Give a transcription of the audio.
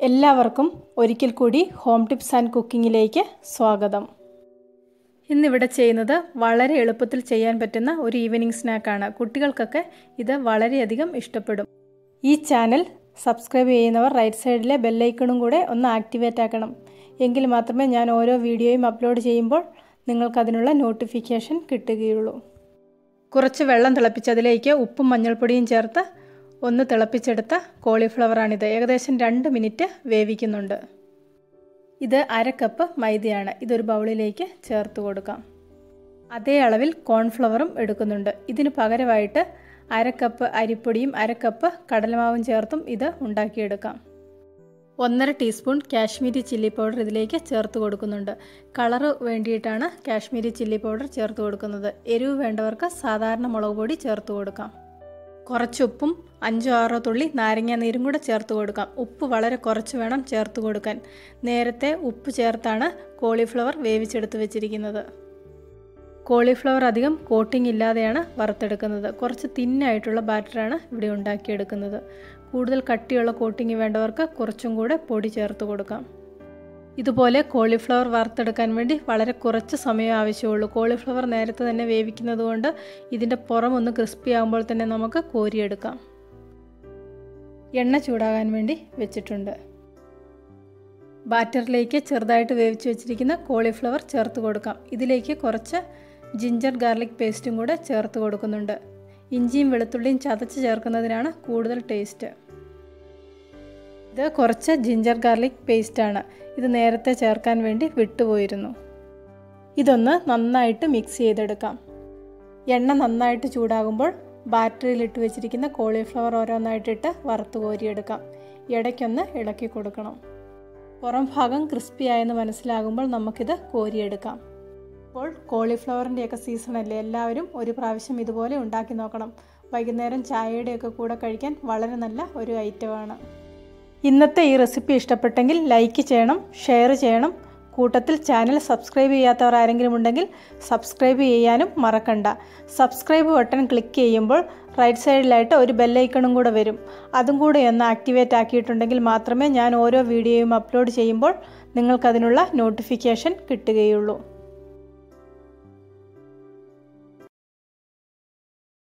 എല്ലാവർക്കും ഒരിക്കൽ കൂടി ഹോം ടിപ്സ് ആൻഡ് കുക്കിങ്ങിലേക്ക് സ്വാഗതം. ഇന്നിവിടെ ചെയ്യുന്നത് വളരെ എളുപ്പത്തിൽ ചെയ്യാൻ പറ്റുന്ന ഒരു ഈവനിങ് സ്നാക്കാണ്. കുട്ടികൾക്കൊക്കെ ഇത് വളരെയധികം ഇഷ്ടപ്പെടും. ഈ ചാനൽ സബ്സ്ക്രൈബ് ചെയ്യുന്നവർ റൈറ്റ് സൈഡിലെ ബെല്ലൈക്കണും കൂടെ ഒന്ന് ആക്ടിവേറ്റ് ആക്കണം. എങ്കിൽ മാത്രമേ ഞാൻ ഓരോ വീഡിയോയും അപ്ലോഡ് ചെയ്യുമ്പോൾ നിങ്ങൾക്കതിനുള്ള നോട്ടിഫിക്കേഷൻ കിട്ടുകയുള്ളൂ. കുറച്ച് വെള്ളം തിളപ്പിച്ചതിലേക്ക് ഉപ്പും മഞ്ഞൾപ്പൊടിയും ചേർത്ത് ഒന്ന് തിളപ്പിച്ചെടുത്ത കോളിഫ്ലവറാണിത്. ഏകദേശം 2 മിനിറ്റ് വേവിക്കുന്നുണ്ട്. ഇത് 1/2 കപ്പ് മൈദയാണ്. ഇതൊരു ബൗളിലേക്ക് ചേർത്ത് കൊടുക്കാം. അതേ അളവിൽ കോൺഫ്ലവറും എടുക്കുന്നുണ്ട്. ഇതിന് പകരമായിട്ട് 1/2 കപ്പ് അരിപ്പൊടിയും 1/2 കപ്പ് കടലമാവും ചേർത്തും ഇത് ഉണ്ടാക്കിയെടുക്കാം. 1.5 ടീസ്പൂൺ കാശ്മീരി ചില്ലി പൗഡർ ഇതിലേക്ക് ചേർത്ത് കൊടുക്കുന്നുണ്ട്. കളറ് വേണ്ടിയിട്ടാണ് കാശ്മീരി ചില്ലി പൗഡർ ചേർത്ത് കൊടുക്കുന്നത്. എരിവ് വേണ്ടവർക്ക് സാധാരണ മുളക് പൊടി ചേർത്ത് കൊടുക്കാം. കുറച്ച് ഉപ്പും 5-6 തുള്ളി നാരങ്ങ നീരും കൂടെ ചേർത്ത് കൊടുക്കാം. ഉപ്പ് വളരെ കുറച്ച് വേണം ചേർത്ത് കൊടുക്കാൻ. നേരത്തെ ഉപ്പ് ചേർത്താണ് കോളിഫ്ലവർ വേവിച്ചെടുത്ത് വെച്ചിരിക്കുന്നത്. കോളിഫ്ലവർ അധികം കോട്ടിംഗ് ഇല്ലാതെയാണ് വറുത്തെടുക്കുന്നത്. കുറച്ച് തിന്നായിട്ടുള്ള ബാറ്ററാണ് ഇവിടെ ഉണ്ടാക്കിയെടുക്കുന്നത്. കൂടുതൽ കട്ടിയുള്ള കോട്ടിംഗ് വേണ്ടവർക്ക് കുറച്ചും കൂടെ പൊടി ചേർത്ത് കൊടുക്കാം. ഇതുപോലെ കോളിഫ്ലവർ വറുത്തെടുക്കാൻ വേണ്ടി വളരെ കുറച്ച് സമയം ആവശ്യമുള്ളൂ. കോളിഫ്ലവർ നേരത്തെ തന്നെ വേവിക്കുന്നത് കൊണ്ട് ഇതിൻ്റെ പുറം ഒന്ന് ക്രിസ്പി ആകുമ്പോൾ തന്നെ നമുക്ക് കോരിയെടുക്കാം. എണ്ണ ചൂടാകാൻ വേണ്ടി വെച്ചിട്ടുണ്ട്. ബാറ്ററിലേക്ക് ചെറുതായിട്ട് വേവിച്ച് വെച്ചിരിക്കുന്ന കോളിഫ്ലവർ ചേർത്ത് കൊടുക്കാം. ഇതിലേക്ക് കുറച്ച് ജിഞ്ചർ ഗാർലിക് പേസ്റ്റും കൂടെ ചേർത്ത് കൊടുക്കുന്നുണ്ട്. ഇഞ്ചിയും വെളുത്തുള്ളിയും ചതച്ച് ചേർക്കുന്നതിനാണ് കൂടുതൽ ടേസ്റ്റ്. ഇത് കുറച്ച് ജിഞ്ചർ ഗാർലിക് പേസ്റ്റാണ്. ഇത് നേരത്തെ ചേർക്കാൻ വേണ്ടി വിട്ടുപോയിരുന്നു. ഇതൊന്ന് നന്നായിട്ട് മിക്സ് ചെയ്തെടുക്കാം. എണ്ണ നന്നായിട്ട് ചൂടാകുമ്പോൾ ബാറ്ററിയിലിട്ട് വെച്ചിരിക്കുന്ന കോളിഫ്ലവർ ഓരോന്നായിട്ടിട്ട് വറുത്ത് കോരിയെടുക്കാം. ഇടയ്ക്കൊന്ന് ഇളക്കി കൊടുക്കണം. പുറം ഭാഗം ക്രിസ്പി ആയെന്ന് മനസ്സിലാകുമ്പോൾ നമുക്കിത് കോരിയെടുക്കാം. ഇപ്പോൾ കോളിഫ്ലവറിൻ്റെയൊക്കെ സീസണല്ലേ, എല്ലാവരും ഒരു പ്രാവശ്യം ഇതുപോലെ ഉണ്ടാക്കി നോക്കണം. വൈകുന്നേരം ചായയുടെയൊക്കെ കൂടെ കഴിക്കാൻ വളരെ നല്ല ഒരു ഐറ്റമാണ്. ഇന്നത്തെ ഈ റെസിപ്പി ഇഷ്ടപ്പെട്ടെങ്കിൽ ലൈക്ക് ചെയ്യണം, ഷെയർ ചെയ്യണം. കൂട്ടത്തിൽ ചാനൽ സബ്സ്ക്രൈബ് ചെയ്യാത്തവർ ആരെങ്കിലും ഉണ്ടെങ്കിൽ സബ്സ്ക്രൈബ് ചെയ്യാനും മറക്കണ്ട. സബ്സ്ക്രൈബ് ബട്ടൺ ക്ലിക്ക് ചെയ്യുമ്പോൾ റൈറ്റ് സൈഡിലായിട്ട് ഒരു ബെല്ലൈക്കണും കൂടെ വരും. അതും കൂടെ ഒന്ന് ആക്ടിവേറ്റ് ആക്കിയിട്ടുണ്ടെങ്കിൽ മാത്രമേ ഞാൻ ഓരോ വീഡിയോയും അപ്ലോഡ് ചെയ്യുമ്പോൾ നിങ്ങൾക്കതിനുള്ള നോട്ടിഫിക്കേഷൻ കിട്ടുകയുള്ളൂ.